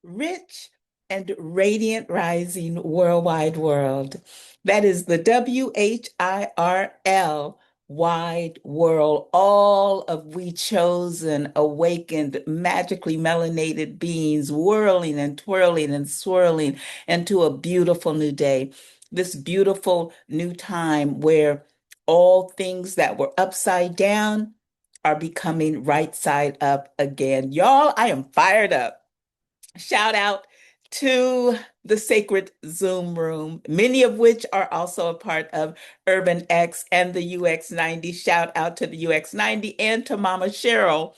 rich and radiant rising worldwide world. That is the WHIRL wide world, all of we chosen, awakened, magically melanated beings whirling and twirling and swirling into a beautiful new day. This beautiful new time where all things that were upside down are becoming right side up again. Y'all, I am fired up. Shout out to the Sacred Zoom Room, many of which are also a part of Urban X and the UX 90. Shout out to the UX 90 and to Mama Cheryl,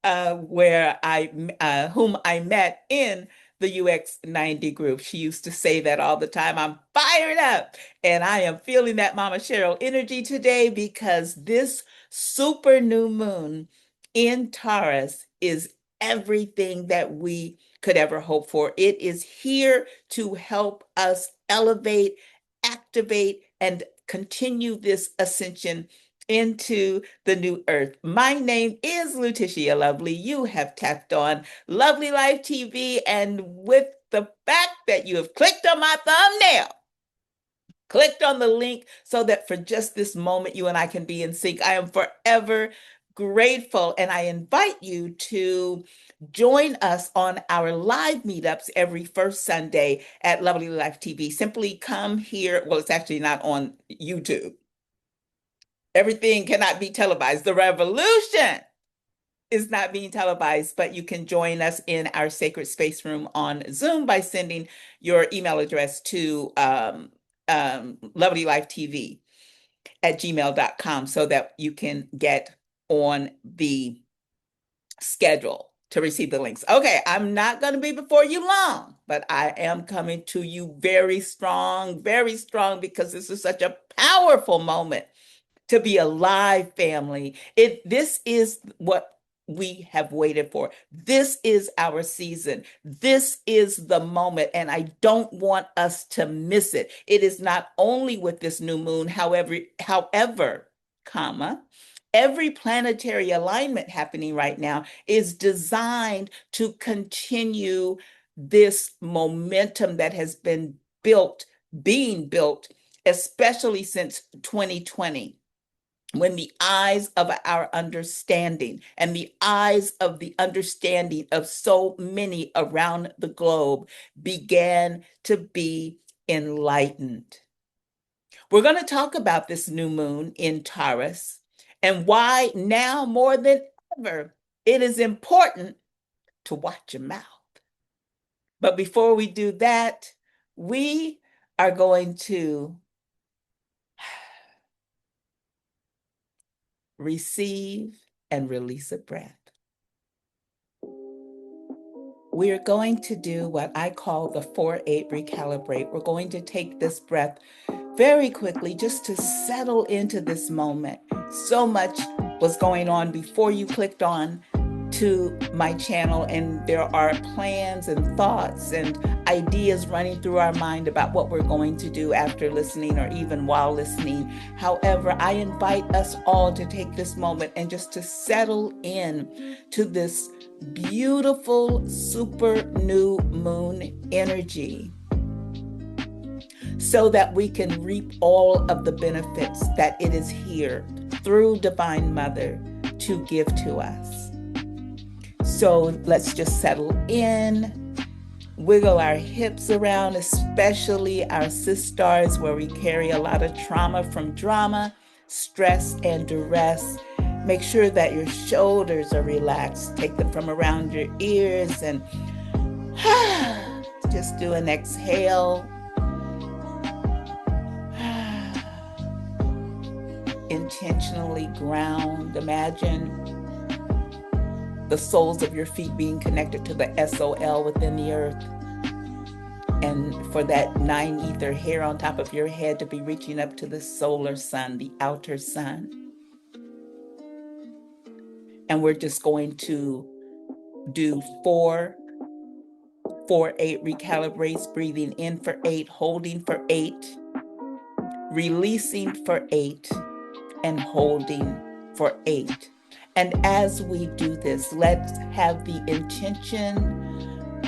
whom I met in the UX 90 group. She used to say that all the time. I'm fired up. And I am feeling that Mama Cheryl energy today because this super new moon in Taurus is everything that we could ever hope for. It is here to help us elevate, activate, and continue this ascension into the new earth. My name is Letitia Lovely. You have tapped on Lovely Life TV, and with the fact that you have clicked on my thumbnail, clicked on the link so that for just this moment, you and I can be in sync. I am forever grateful, and I invite you to join us on our live meetups every first Sunday at Lovely Life TV. Simply come here. Well, it's actually not on YouTube. Everything cannot be televised. The revolution is not being televised, but you can join us in our sacred space room on Zoom by sending your email address to lovelylifetv@gmail.com so that you can get on the schedule to receive the links. Okay, I'm not going to be before you long, but I am coming to you very strong, because this is such a powerful moment to be alive, family. This is what we have waited for. This is our season. This is the moment, and I don't want us to miss it. It is not only with this new moon, however, comma, every planetary alignment happening right now is designed to continue this momentum that has been being built, especially since 2020, when the eyes of our understanding and the eyes of the understanding of so many around the globe began to be enlightened. We're going to talk about this new moon in Taurus and why now more than ever it is important to watch your mouth. But before we do that, we are going to receive and release a breath. We are going to do what I call the 4-8 recalibrate. We're going to take this breath very quickly just to settle into this moment. So much was going on before you clicked on to my channel, and there are plans and thoughts and ideas running through our mind about what we're going to do after listening or even while listening. However, I invite us all to take this moment and just to settle in to this beautiful super new moon energy so that we can reap all of the benefits that it is here through Divine Mother to give to us. So let's just settle in, wiggle our hips around, especially our sisters, where we carry a lot of trauma from drama, stress, and duress. Make sure that your shoulders are relaxed. Take them from around your ears and just do an exhale. Intentionally ground. Imagine the soles of your feet being connected to the SOL within the earth. And for that 9 ether hair on top of your head to be reaching up to the solar sun, the outer sun. And we're just going to do 4-8 recalibrates, breathing in for 8, holding for 8, releasing for 8, and holding for 8. And as we do this, let's have the intention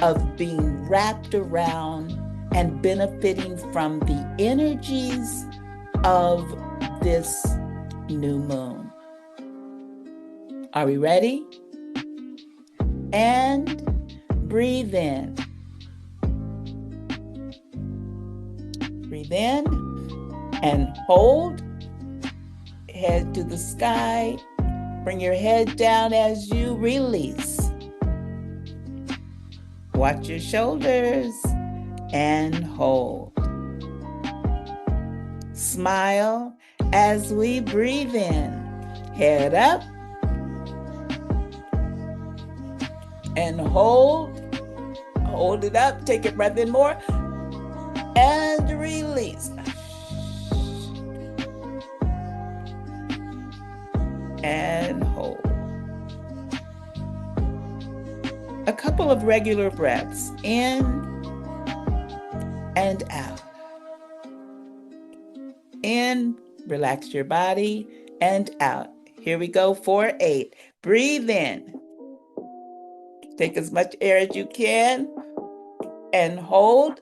of being wrapped around and benefiting from the energies of this new moon. Are we ready? And breathe in. Breathe in and hold. Head to the sky. Bring your head down as you release. Watch your shoulders and hold. Smile as we breathe in. Head up and hold. Hold it up. Take a breath in more and release. And hold. A couple of regular breaths in and out. In, relax your body, and out. Here we go for 8. Breathe in. Take as much air as you can and hold.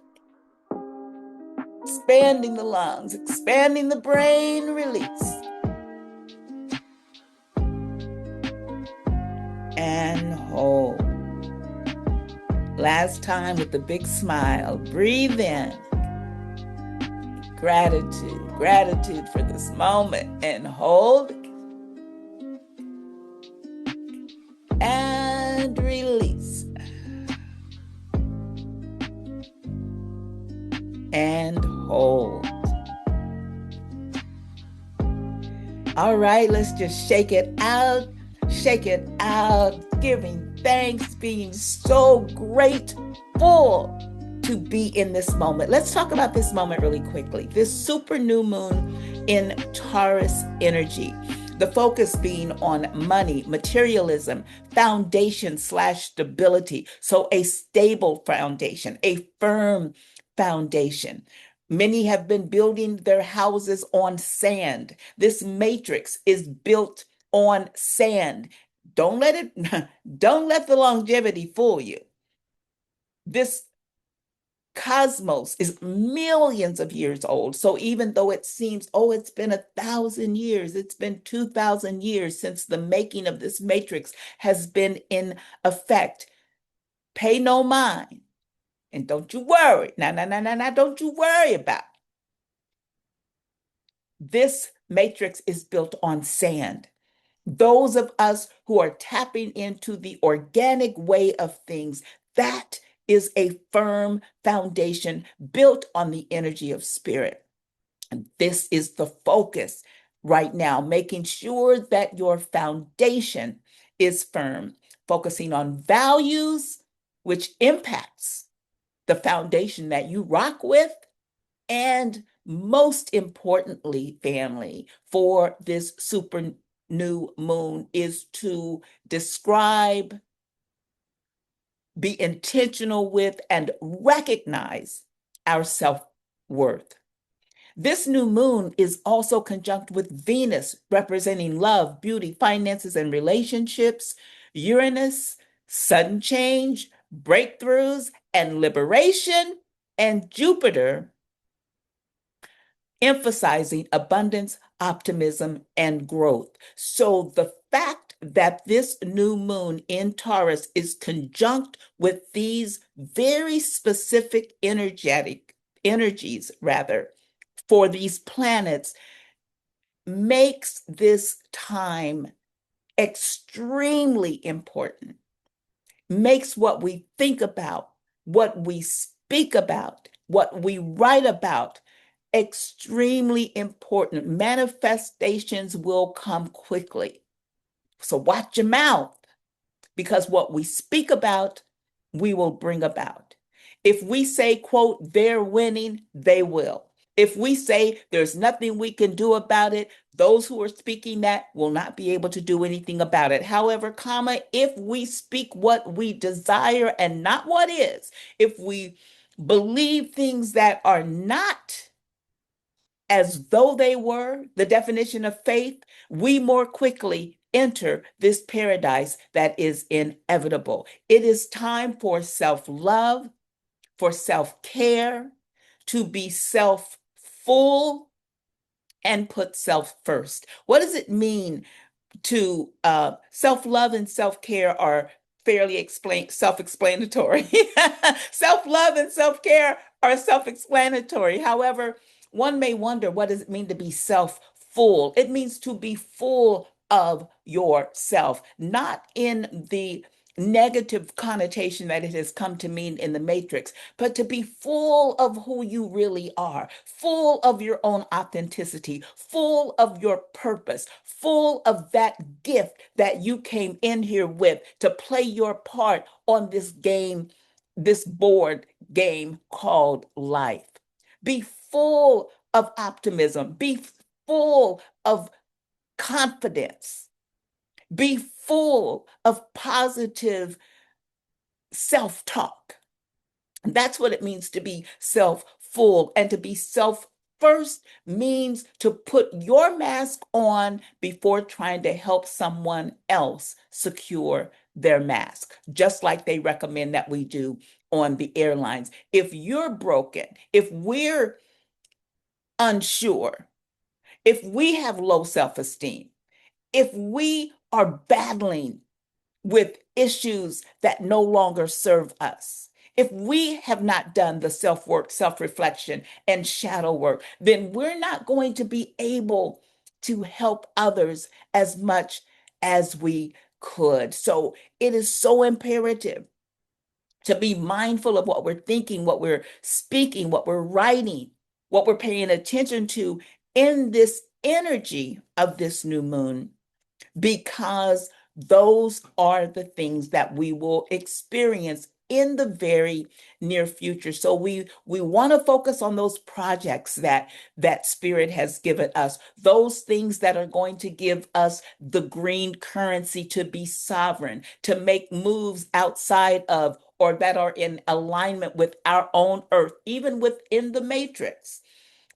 Expanding the lungs, expanding the brain, release. And hold. Last time with a big smile. Breathe in. Gratitude for this moment. And hold. And release. And hold. All right, let's just shake it out. Shake it out, giving thanks, being so grateful to be in this moment. Let's talk about this moment really quickly. This super new moon in Taurus energy. The focus being on money, materialism, foundation/stability. So a stable foundation, a firm foundation. Many have been building their houses on sand. This matrix is built on sand. Don't let the longevity fool you. This cosmos is millions of years old. So even though it seems, oh, it's been 1,000 years, it's been 2,000 years since the making of this matrix has been in effect, pay no mind. And don't you worry. Now, don't you worry about it. This matrix is built on sand. Those of us who are tapping into the organic way of things, that is a firm foundation built on the energy of spirit. And this is the focus right now, making sure that your foundation is firm, focusing on values, which impacts the foundation that you rock with. And most importantly, family, for this super new moon is to describe, be intentional with, and recognize our self-worth. This new moon is also conjunct with Venus, representing love, beauty, finances, and relationships, Uranus, sudden change, breakthroughs, and liberation, and Jupiter, emphasizing abundance, optimism, and growth. So the fact that this new moon in Taurus is conjunct with these very specific energies for these planets makes this time extremely important, makes what we think about, what we speak about, what we write about, extremely important. Manifestations will come quickly. So watch your mouth, because what we speak about, we will bring about. If we say, quote, they're winning, they will. If we say there's nothing we can do about it, those who are speaking that will not be able to do anything about it. However, if we speak what we desire and not what is, if we believe things that are not as though they were, the definition of faith, we more quickly enter this paradise that is inevitable. It is time for self-love, for self-care, to be self-full and put self first. What does it mean to self-love and self-care are fairly self-explanatory. Self-love and self-care are self-explanatory. However, one may wonder, what does it mean to be self-full? It means to be full of yourself, not in the negative connotation that it has come to mean in the matrix, but to be full of who you really are, full of your own authenticity, full of your purpose, full of that gift that you came in here with to play your part on this game, this board game called life. Be full of optimism, be full of confidence, be full of positive self talk. That's what it means to be self full. And to be self first means to put your mask on before trying to help someone else secure their mask, just like they recommend that we do on the airlines. If you're broken, if we're unsure, if we have low self esteem, if we are battling with issues that no longer serve us, if we have not done the self work, self reflection, and shadow work, then we're not going to be able to help others as much as we could. So it is so imperative to be mindful of what we're thinking, what we're speaking, what we're writing, what we're paying attention to in this energy of this new moon, because those are the things that we will experience in the very near future. So we want to focus on those projects that spirit has given us, those things that are going to give us the green currency to be sovereign, to make moves outside of or that are in alignment with our own earth, even within the matrix.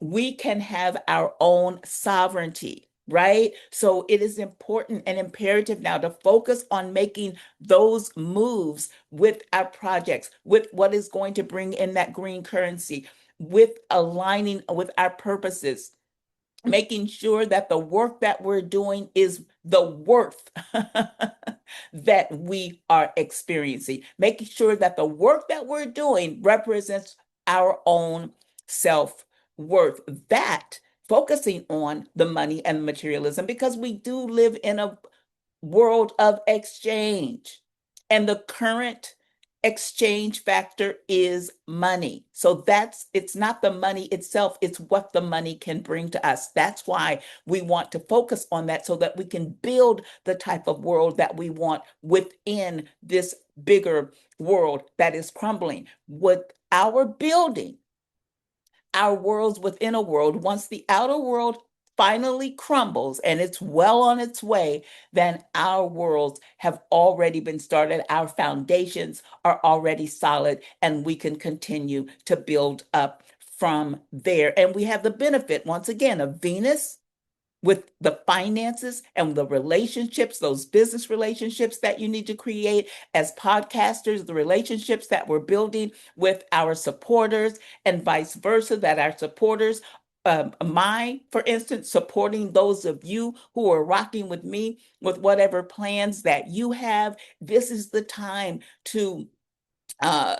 We can have our own sovereignty, right? So it is important and imperative now to focus on making those moves with our projects, with what is going to bring in that green currency, with aligning with our purposes, making sure that the work that we're doing is the worth that we are experiencing, making sure that the work that we're doing represents our own self worth. That focusing on the money and materialism, because we do live in a world of exchange, and the current exchange factor is money. So it's not the money itself, it's what the money can bring to us. That's why we want to focus on that, so that we can build the type of world that we want within this bigger world that is crumbling. With our building our worlds within a world, once the outer world finally crumbles and it's well on its way, then our worlds have already been started. Our foundations are already solid, and we can continue to build up from there. And we have the benefit, once again, of Venus with the finances and the relationships, those business relationships that you need to create as podcasters, the relationships that we're building with our supporters, and vice versa, that our supporters, for instance, supporting those of you who are rocking with me with whatever plans that you have. This is the time to uh,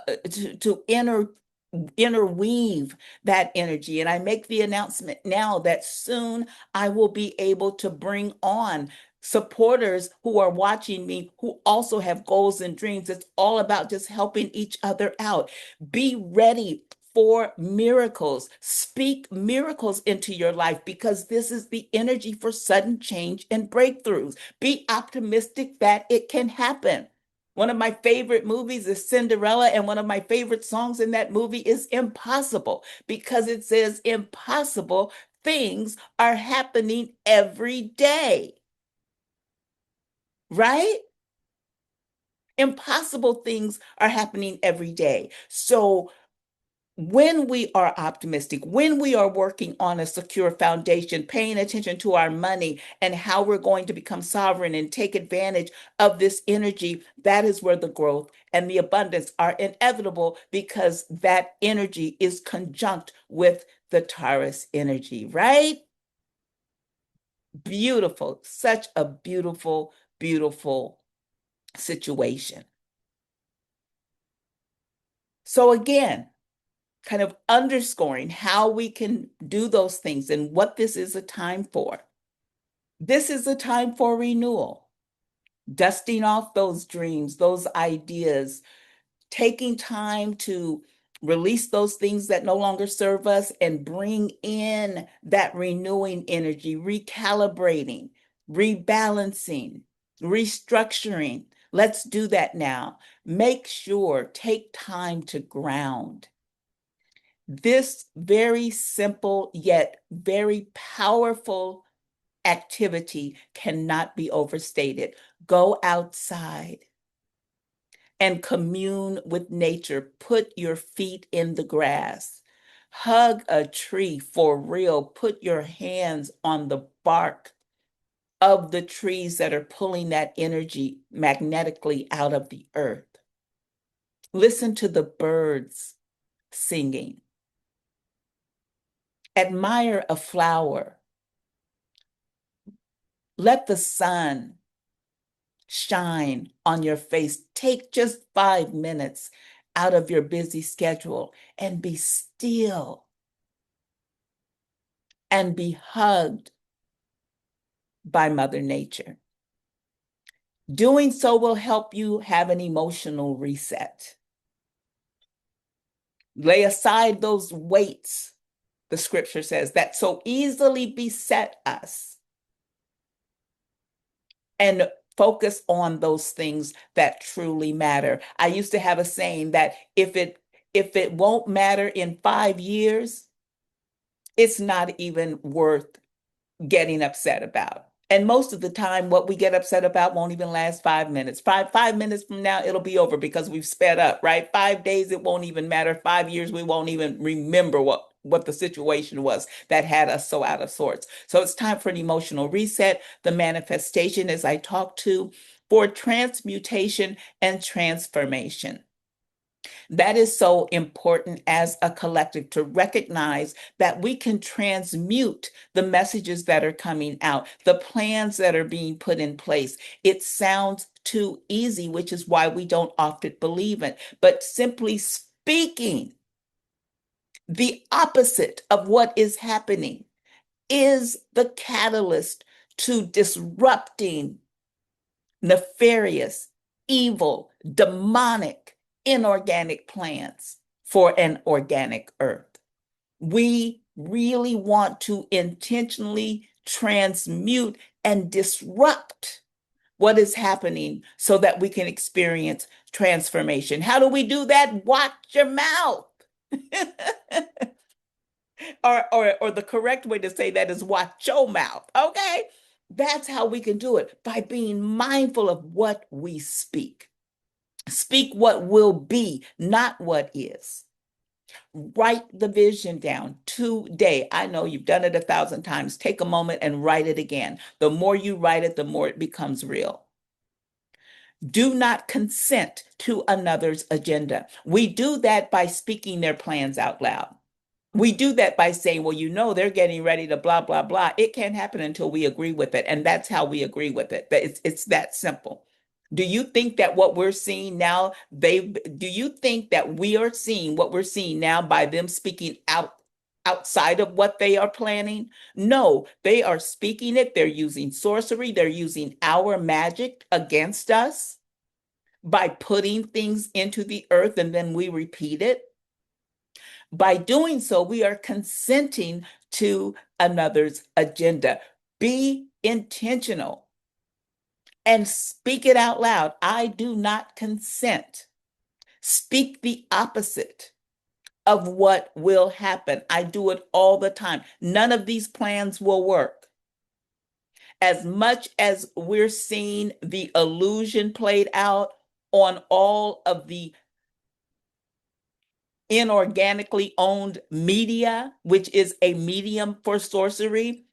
to interweave that energy. And I make the announcement now that soon I will be able to bring on supporters who are watching me who also have goals and dreams. It's all about just helping each other out. Be ready for miracles. Speak miracles into your life, because this is the energy for sudden change and breakthroughs. Be optimistic that it can happen. One of my favorite movies is Cinderella, and one of my favorite songs in that movie is Impossible, because it says impossible things are happening every day, right? Impossible things are happening every day. So when we are optimistic, when we are working on a secure foundation, paying attention to our money and how we're going to become sovereign and take advantage of this energy, that is where the growth and the abundance are inevitable because that energy is conjunct with the Taurus energy, right? Beautiful, such a beautiful, beautiful situation. So, again, kind of underscoring how we can do those things and what this is a time for. This is a time for renewal, dusting off those dreams, those ideas, taking time to release those things that no longer serve us and bring in that renewing energy, recalibrating, rebalancing, restructuring. Let's do that now. Make sure, take time to ground. This very simple yet very powerful activity cannot be overstated. Go outside and commune with nature. Put your feet in the grass. Hug a tree for real. Put your hands on the bark of the trees that are pulling that energy magnetically out of the earth. Listen to the birds singing. Admire a flower. Let the sun shine on your face. Take just 5 minutes out of your busy schedule and be still and be hugged by Mother Nature. Doing so will help you have an emotional reset. Lay aside those weights, the scripture says, that so easily beset us, and focus on those things that truly matter. I used to have a saying that if it won't matter in 5 years, it's not even worth getting upset about. And most of the time, what we get upset about won't even last 5 minutes. Five minutes from now, it'll be over because we've sped up, right? 5 days, it won't even matter. 5 years, we won't even remember what the situation was that had us so out of sorts. So it's time for an emotional reset. The manifestation, as I talked to, for transmutation and transformation. That is so important as a collective to recognize that we can transmute the messages that are coming out, the plans that are being put in place. It sounds too easy, which is why we don't often believe it. But simply speaking, the opposite of what is happening is the catalyst to disrupting nefarious, evil, demonic, inorganic plans for an organic earth. We really want to intentionally transmute and disrupt what is happening so that we can experience transformation. How do we do that? Watch your mouth. or the correct way to say that is watch your mouth. Okay. That's how we can do it, by being mindful of what we speak. Speak what will be, not what is. Write the vision down today. I know you've done it 1,000 times. Take a moment and write it again. The more you write it, the more it becomes real. Do not consent to another's agenda. We do that by speaking their plans out loud. We do that by saying, well, they're getting ready to blah, blah, blah. It can't happen until we agree with it. And that's how we agree with it. It's that simple. Do you think that what we're seeing now, do you think that we are seeing what we're seeing now by them speaking outside of what they are planning? No, they are speaking it. They're using sorcery. They're using our magic against us by putting things into the earth and then we repeat it. By doing so, we are consenting to another's agenda. Be intentional and speak it out loud. I do not consent. Speak the opposite of what will happen. I do it all the time. None of these plans will work. As much as we're seeing the illusion played out on all of the inorganically owned media, which is a medium for sorcery,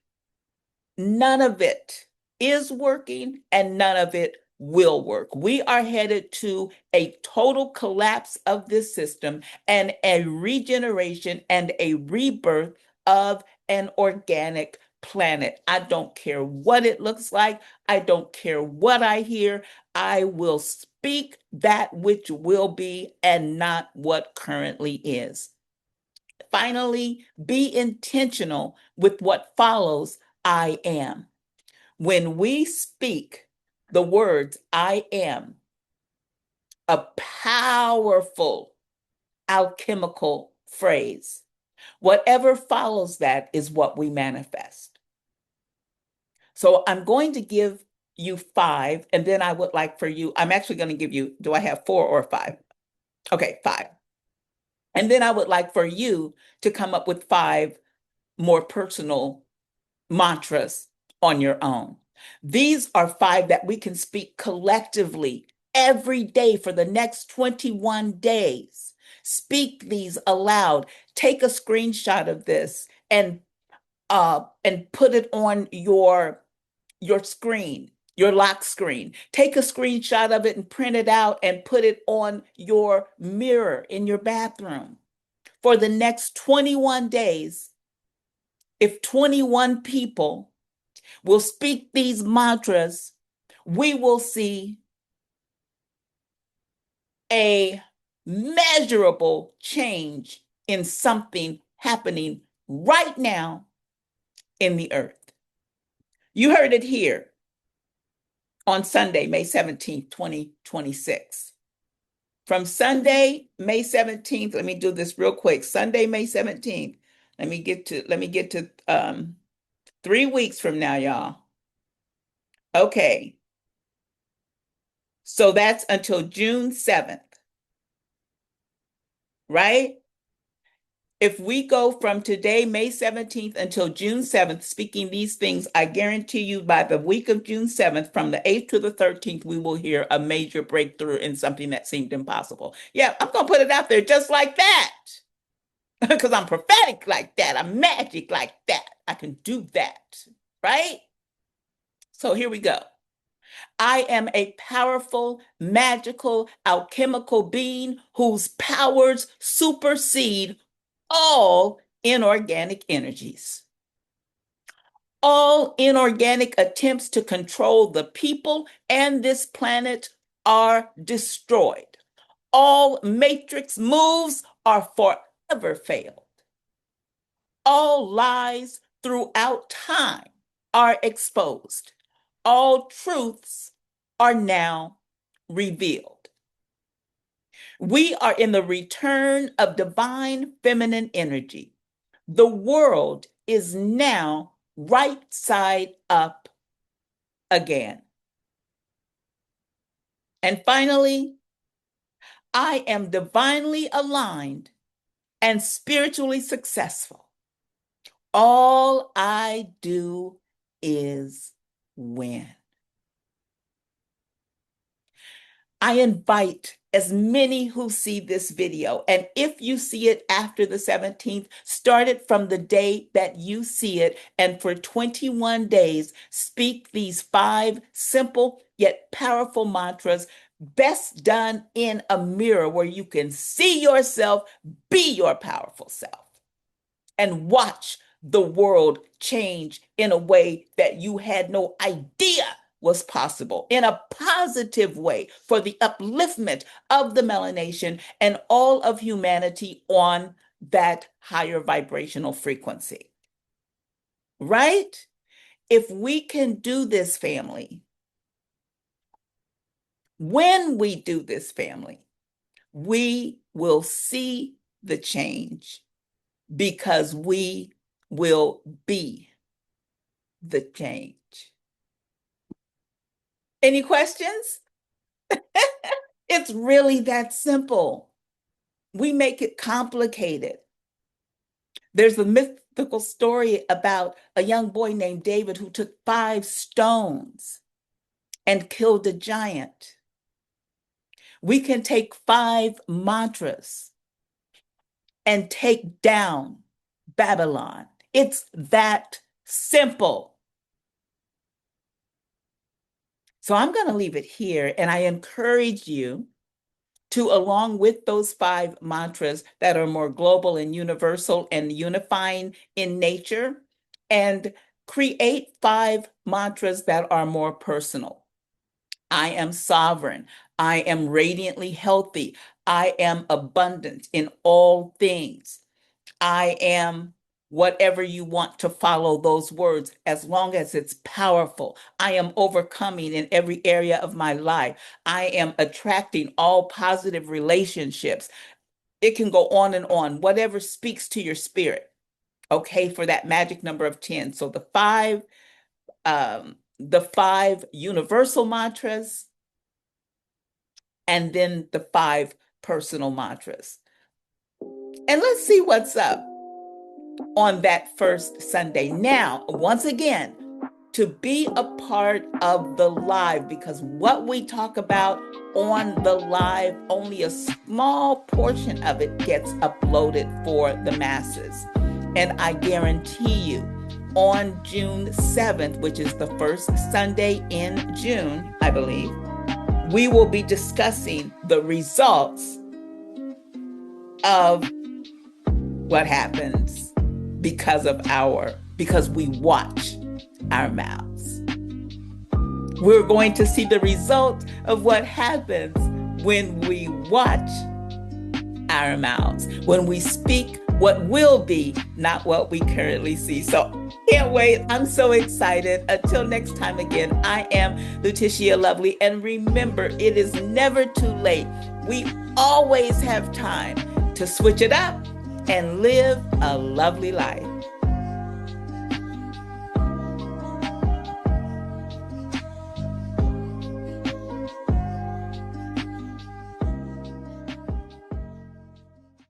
none of it is working and none of it will work. We are headed to a total collapse of this system and a regeneration and a rebirth of an organic planet. I don't care what it looks like. I don't care what I hear. I will speak that which will be and not what currently is. Finally, be intentional with what follows I am. When we speak the words I am, a powerful alchemical phrase, whatever follows that is what we manifest. So I'm going to give you 5, and then I would like for you, I'm actually going to give you, do I have 4 or 5? Okay, 5. And then I would like for you to come up with 5 more personal mantras on your own. These are 5 that we can speak collectively every day for the next 21 days. Speak these aloud. Take a screenshot of this and put it on your screen, your lock screen. Take a screenshot of it and print it out and put it on your mirror in your bathroom. For the next 21 days, if 21 people will speak these mantras, we will see a measurable change in something happening right now in the earth. You heard it here on Sunday, May 17th, 2026. From Sunday, May 17th, let me do this real quick. Sunday, May 17th. Let me get to 3 weeks from now, y'all. Okay. So that's until June 7th, right? If we go from today, May 17th, until June 7th, speaking these things, I guarantee you by the week of June 7th, from the 8th to the 13th, we will hear a major breakthrough in something that seemed impossible. Yeah, I'm going to put it out there just like that because I'm prophetic like that. I'm magic like that. I can do that, right? So here we go. I am a powerful, magical, alchemical being whose powers supersede all inorganic energies. All inorganic attempts to control the people and this planet are destroyed. All matrix moves are forever failed. All lies throughout time are exposed. All truths are now revealed. We are in the return of divine feminine energy. The world is now right side up again. And finally, I am divinely aligned and spiritually successful. All I do is win. I invite as many who see this video, and if you see it after the 17th, start it from the day that you see it, and for 21 days, speak these 5 simple yet powerful mantras, best done in a mirror where you can see yourself, be your powerful self, and watch the world change in a way that you had no idea was possible, in a positive way, for the upliftment of the melanation and all of humanity on that higher vibrational frequency. Right? If we can do this, family, when we do this, family, we will see the change because we will be the change. Any questions? It's really that simple. We make it complicated. There's a mythical story about a young boy named David who took 5 stones and killed a giant. We can take 5 mantras and take down Babylon. It's that simple. So I'm going to leave it here, and I encourage you to, along with those 5 mantras that are more global and universal and unifying in nature, and create 5 mantras that are more personal. I am sovereign. I am radiantly healthy. I am abundant in all things. I am whatever you want to follow those words, as long as it's powerful. I am overcoming in every area of my life. I am attracting all positive relationships. It can go on, whatever speaks to your spirit. Okay, for that magic number of 10. So the five universal mantras, and then the 5 personal mantras. And let's see what's up on that first Sunday. Now, once again, to be a part of the live, because what we talk about on the live, only a small portion of it gets uploaded for the masses. And I guarantee you, on June 7th, which is the first Sunday in June, I believe, we will be discussing the results of what happens because we watch our mouths. We're going to see the result of what happens when we watch our mouths, when we speak what will be, not what we currently see. So can't wait. I'm so excited. Until next time again, I am Letitia Lovely. And remember, it is never too late. We always have time to switch it up and live a lovely life.